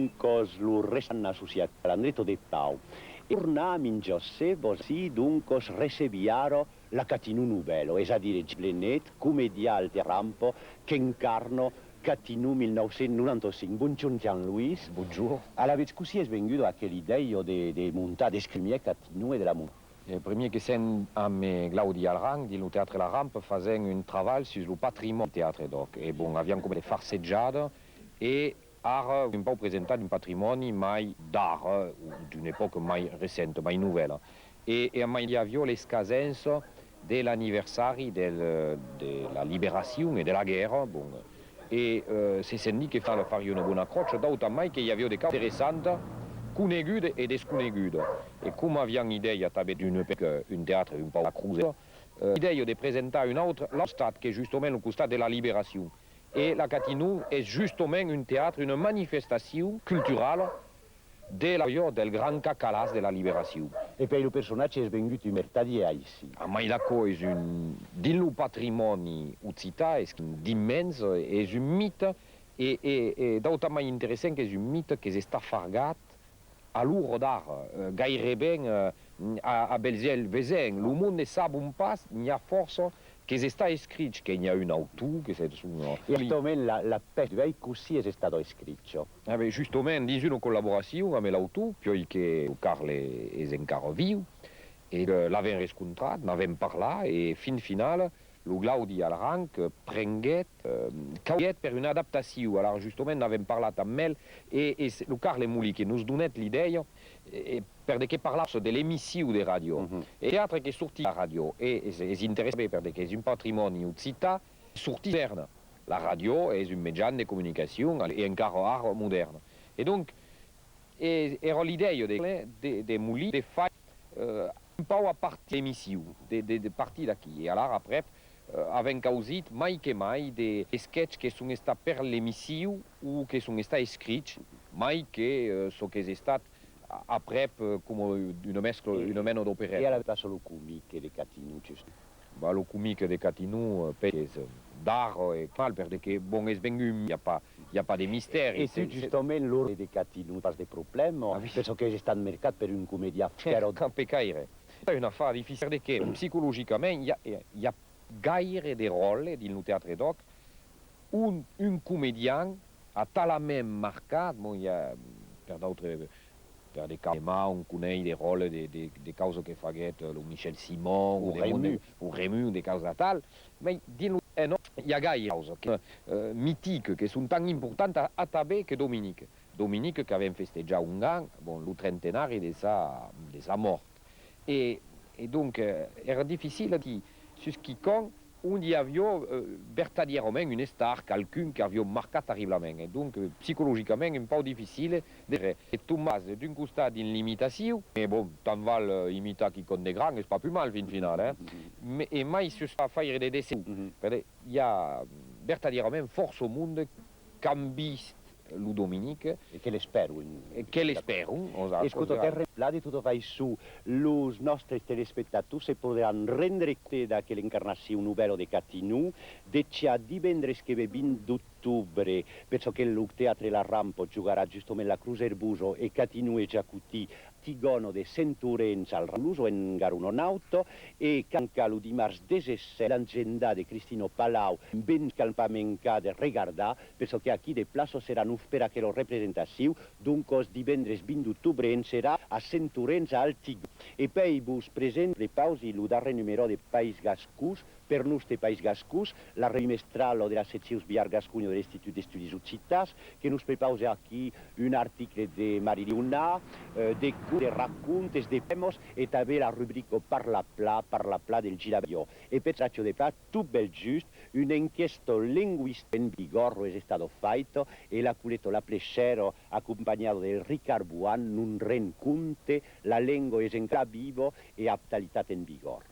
Duncos lo restan associat all'andretto de Pau. E tornam in Giosebo, sì, duncos recebiaro la Catinu Nouvelle, è a dire Glenet, commedial de Rampo, che incarno Catinu 1995. Buongiorno Jean-Louis. Bonjour. All'avete così è venuto a quell'idea di montare, di scrivere Catinu e della montagna? Le premier que sen am Claudi Alrang, di lo Teatre La Rampe, faisant un travail sur le patrimoine du théâtre doc. Et bon, aviam come le farseggiade e ar un po' presentato un patrimonio mai d'art, d'un'epoca mai recente, mai nouvelle. E mai avio le scadenze dell'anniversario della liberazione e della guerra. Bon. E si sentì che fare una buona croce, d'auto mai che avio dei cose interessanti, conegude e desconegude. E come abbiamo idea un teatro un po' a cruise, l'idea di presentare un altro, lo Stato che è giustamente il costato della liberazione. E la Catinu è giustamente un teatro, una manifestazione culturale del gran cacalas della liberazione. E per il personaggio è venuto in mertadi a ici. A Maïlaco è un dillo patrimonio uzzita, è d'immenso, è un mito, e d'auto mai interessante è un mito che si sta fargat a l'uro d'art, gairebé a Belziel Vesen. Le monde sa un pas, il y a force che si sta scritto, che il y a un auto, che c'est un... E attualmente la peste di così è stato scritto. Giustamente, in una collaborazione con l'auto, poi che Carle è ancora vivo, e l'abbiamo riscontrato, ne abbiamo parlato, e fin finale, lo Claudi Alrang prenguet per un'adattazione. Allora, giustamente, abbiamo parlato a Mel, e lo Carle Muli che ci donat l'idea, perché parlasse dell'emissione di radio. E il teatro che sorti la radio, e si interessa perché è un patrimonio città, sorti moderno. La radio è un mezzo di comunicazione e ancora art moderno. E donc, era l'idea di Muli di fare un po' a parte l'emissione, di partire da qui. E allora, après, avem causat mai che mai dei sketch che sono stati per l'emissione o che sono stati scritti, mai che so che è stato après come una mescola, una meno d'operetta. E alla solo comiche di Catinu, giusto? Ma lo comique di Catinu, è d'art e mal, perché bon, è venuto, il n'y a pas de mysteri. E tu giustamente loro di Catinu pas de problema, penso che sta al mercato per un commedia però... Campecaire. È una fase difficile perché psicologicamente il y a gaire de rolle nel teatro doc, un comedian a talament marcat, bon, il y a per d'autres, per des cas, on connaît des rôles des causes che faguet lo Michel Simon, o Rému, des causes tal, mais il y a gaire causes mitiques che sono tan importanti a tabè che Dominique. Dominique che aveva festeggiato un an, bon, lo trentenario di sa morte. E donc era difficile di susquicon on y avio vertadierament une star, quelqu'un che avio marcat terriblement. E donc psicologiquement un po' difficile de Thomas d'un costat in l'imitazione, e bon, tant val imita chi con de gran, è pas più mal fin finale, e mai si fa fare dei dessins, perché il y a vertadierament forse au monde cambiste lo Dominique. E che le spero. E che le spero. E scuto, che di tutto fai su, i nostri telespettatori si potranno rendere conto da che l'incarnazione nouvelle di Catinu, deccia di vendere che 20 ottobre, penso che il teatro La Rampo giocherà giustamente la Cruz Erbuso e Catinu e Giacuti Tigono de Centurenza al Ranuso in Garunonauto e Cancalo di Mars 17 l'agenda di Cristino Palau ben calpamencade regardà penso che a chi de plazo sarà un'opera che lo rappresentassiu dunque di vendres 20 ottobre sarà a Centurenza al Tigo e poi bus presente le pausi lo darre numero de País Gascus per noi de País Gascus la rimestralo della sezione Biar Gascugno dell'Istituto di Studi Ucitas che nos prepausa qui un article de Mariluna de raccontes de pemos e també la rubrica par la pla del Girabio e per traccio de pla tu bel just un inchiesto linguista in vigor è stato fatto e l'ha culeto la plescero accompagnato del Ricard Buan non renconte la lingua è ancora vivo e attualità in vigor.